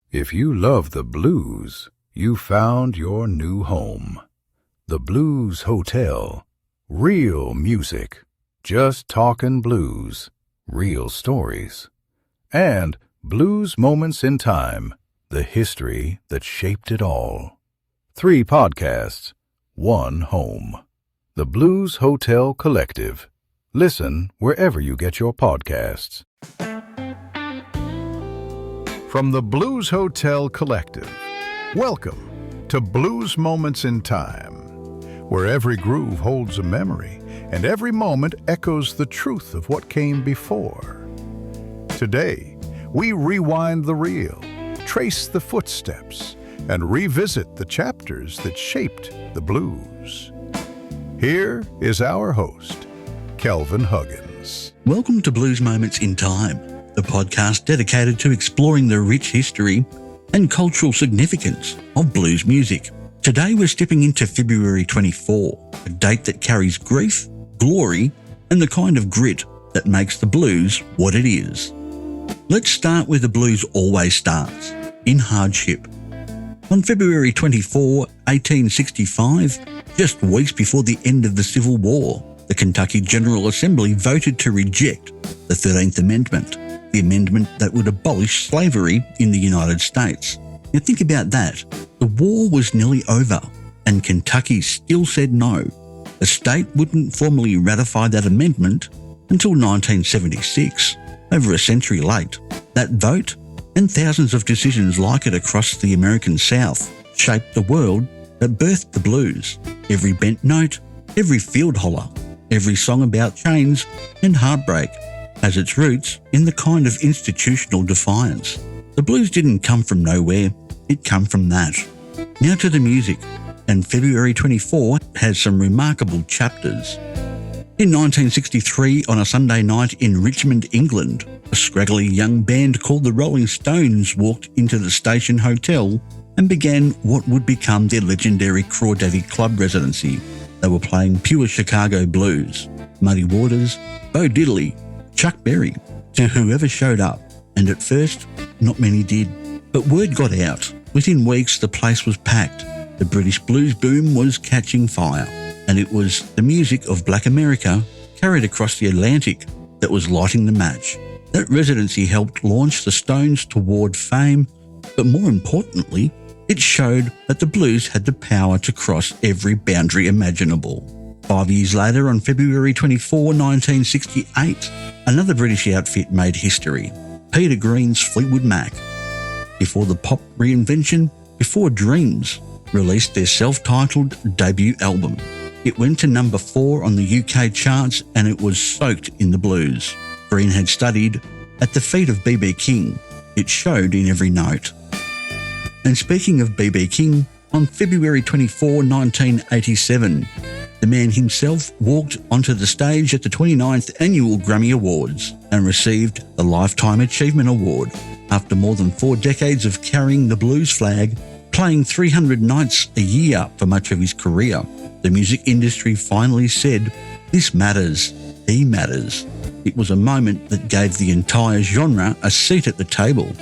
If you love the blues, you found your new home. The Blues Hotel. Real music. Just talking blues. Real stories. And Blues Moments in Time. The history that shaped it all. 3 podcasts. 1 home. The Blues Hotel Collective. Listen wherever you get your podcasts. From the Blues Hotel Collective, welcome to Blues Moments in Time, where every groove holds a memory and every moment echoes the truth of what came before. Today, we rewind the reel, trace the footsteps, and revisit the chapters that shaped the blues. Here is our host, Kelvin Huggins. Welcome to Blues Moments in Time, the podcast dedicated to exploring the rich history and cultural significance of blues music. Today we're stepping into February 24, a date that carries grief, glory, and the kind of grit that makes the blues what it is. Let's start where the blues always starts, in hardship. On February 24, 1865, just weeks before the end of the Civil War, the Kentucky General Assembly voted to reject the 13th Amendment, the amendment that would abolish slavery in the United States. Now think about that. The war was nearly over, and Kentucky still said no. The state wouldn't formally ratify that amendment until 1976, over a century late. That vote, and thousands of decisions like it across the American South, shaped the world that birthed the blues. Every bent note, every field holler, every song about chains and heartbreak has its roots in the kind of institutional defiance. The blues didn't come from nowhere, it came from that. Now to the music, and February 24 has some remarkable chapters. In 1963, on a Sunday night in Richmond, England, a scraggly young band called the Rolling Stones walked into the Station Hotel and began what would become their legendary Crawdaddy Club residency. They were playing pure Chicago blues, Muddy Waters, Bo Diddley, Chuck Berry, to whoever showed up, and at first, not many did. But word got out. Within weeks, the place was packed. The British blues boom was catching fire, and it was the music of Black America carried across the Atlantic that was lighting the match. That residency helped launch the Stones toward fame, but more importantly, it showed that the blues had the power to cross every boundary imaginable. 5 years later, on February 24, 1968, another British outfit made history, Peter Green's Fleetwood Mac. Before the pop reinvention, Before Dreams released their self-titled debut album. It went to number 4 on the UK charts, and it was soaked in the blues. Green had studied at the feet of B.B. King. It showed in every note. And speaking of B.B. King, on February 24, 1987, the man himself walked onto the stage at the 29th Annual Grammy Awards and received the Lifetime Achievement Award. After more than 4 decades of carrying the blues flag, playing 300 nights a year for much of his career, the music industry finally said, "This matters, he matters." It was a moment that gave the entire genre a seat at the table.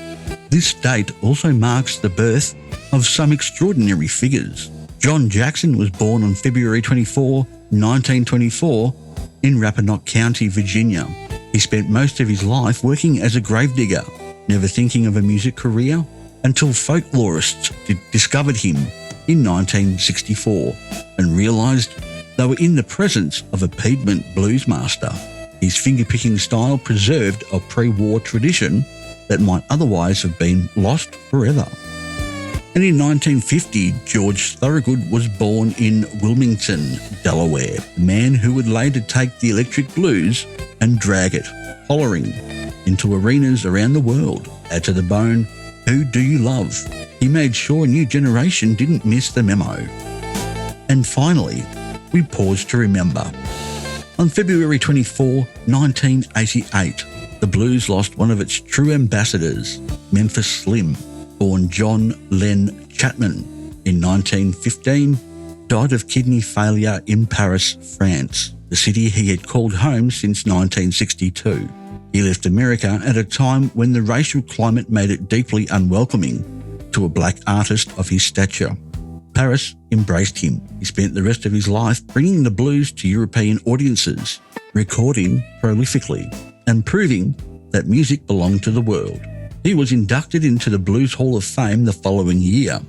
This date also marks the birth of some extraordinary figures. John Jackson was born on February 24, 1924, in Rappahannock County, Virginia. He spent most of his life working as a gravedigger, never thinking of a music career until folklorists discovered him in 1964 and realised they were in the presence of a Piedmont blues master. His finger-picking style preserved a pre-war tradition that might otherwise have been lost forever. And in 1950, George Thorogood was born in Wilmington, Delaware, a man who would later take the electric blues and drag it, hollering, into arenas around the world. Add to the bone, Who Do You Love? He made sure a new generation didn't miss the memo. And finally, we pause to remember. On February 24, 1988, the blues lost one of its true ambassadors, Memphis Slim, born John Len Chapman in 1915, died of kidney failure in Paris, France, the city he had called home since 1962. He left America at a time when the racial climate made it deeply unwelcoming, to a black artist of his stature. Paris embraced him. He spent the rest of his life bringing the blues to European audiences, recording prolifically, and proving that music belonged to the world. He was inducted into the Blues Hall of Fame the following year.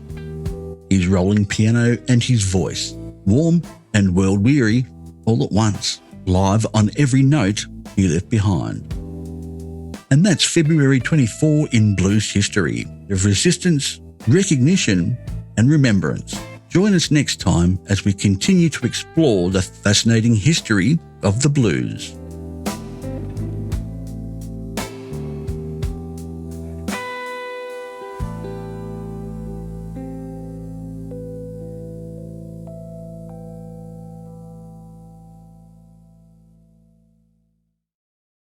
His rolling piano and his voice, warm and world-weary all at once, live on every note he left behind. And that's February 24 in blues history, of resistance, recognition, and remembrance. Join us next time as we continue to explore the fascinating history of the blues.